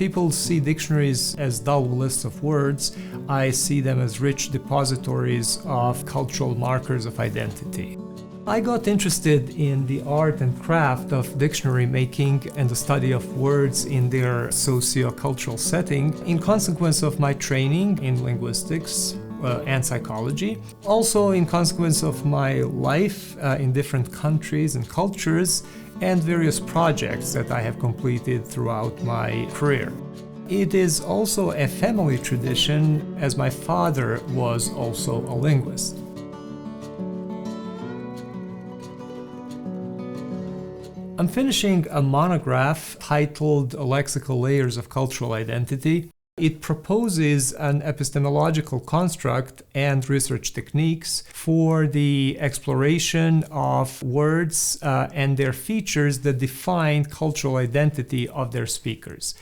people see dictionaries as dull lists of words, I see them as rich depositories of cultural markers of identity. I got interested in the art and craft of dictionary making and the study of words in their socio-cultural setting in consequence of my training in linguistics and psychology. Also in consequence of my life in different countries and cultures and various projects that I have completed throughout my career. It is also a family tradition, as my father was also a linguist. I'm finishing a monograph titled Lexical Layers of Cultural Identity. It proposes an epistemological construct and research techniques for the exploration of words and their features that define cultural identity of their speakers.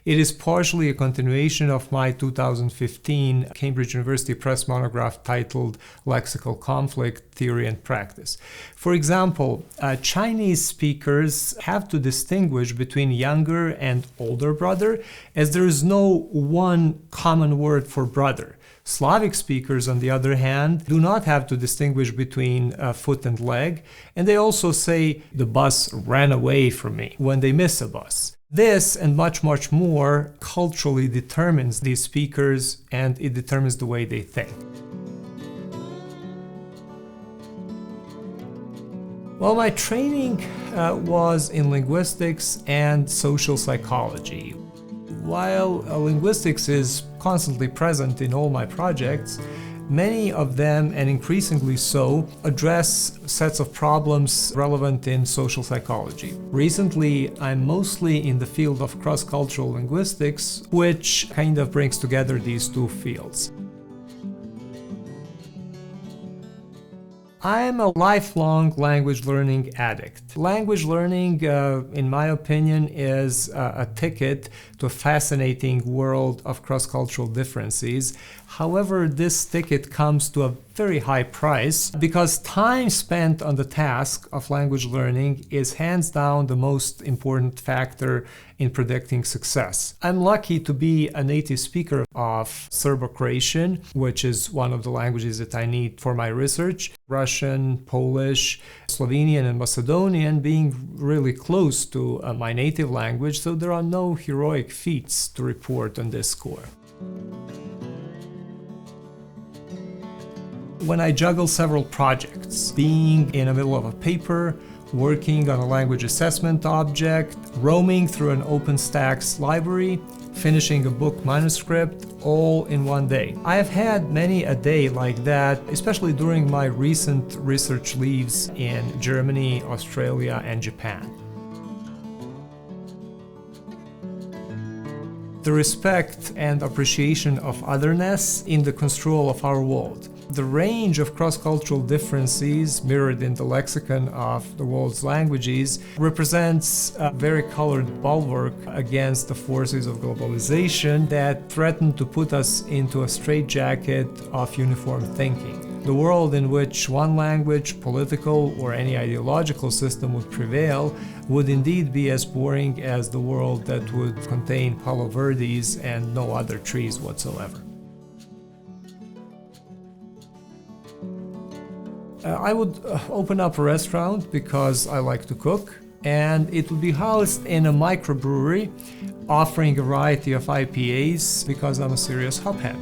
It is partially a continuation of my 2015 Cambridge University Press monograph titled Lexical Conflict, Theory and Practice. For example, Chinese speakers have to distinguish between younger and older brother, as there is no one common word for brother. Slavic speakers, on the other hand, do not have to distinguish between foot and leg, and they also say, "The bus ran away from me," when they miss a bus. This and much, much more culturally determines these speakers, and it determines the way they think. Well, my training was in linguistics and social psychology. While linguistics is constantly present in all my projects, many of them, and increasingly so, address sets of problems relevant in social psychology. Recently, I'm mostly in the field of cross-cultural linguistics, which kind of brings together these two fields. I am a lifelong language learning addict. Language learning, in my opinion, is a ticket to a fascinating world of cross-cultural differences. However, this ticket comes to a very high price because time spent on the task of language learning is hands down the most important factor in predicting success. I'm lucky to be a native speaker of Serbo-Croatian, which is one of the languages that I need for my research. Russian, Polish, Slovenian, and Macedonian being really close to my native language, so there are no heroic feats to report on this score. When I juggle several projects, being in the middle of a paper, working on a language assessment object, roaming through an OpenStax library, finishing a book manuscript, all in one day. I have had many a day like that, especially during my recent research leaves in Germany, Australia, and Japan. The respect and appreciation of otherness in the construal of our world. The range of cross-cultural differences mirrored in the lexicon of the world's languages represents a very colored bulwark against the forces of globalization that threaten to put us into a straitjacket of uniform thinking. The world in which one language, political, or any ideological system would prevail would indeed be as boring as the world that would contain Palo Verdes and no other trees whatsoever. I would open up a restaurant because I like to cook, and it would be housed in a microbrewery offering a variety of IPAs because I'm a serious hophead.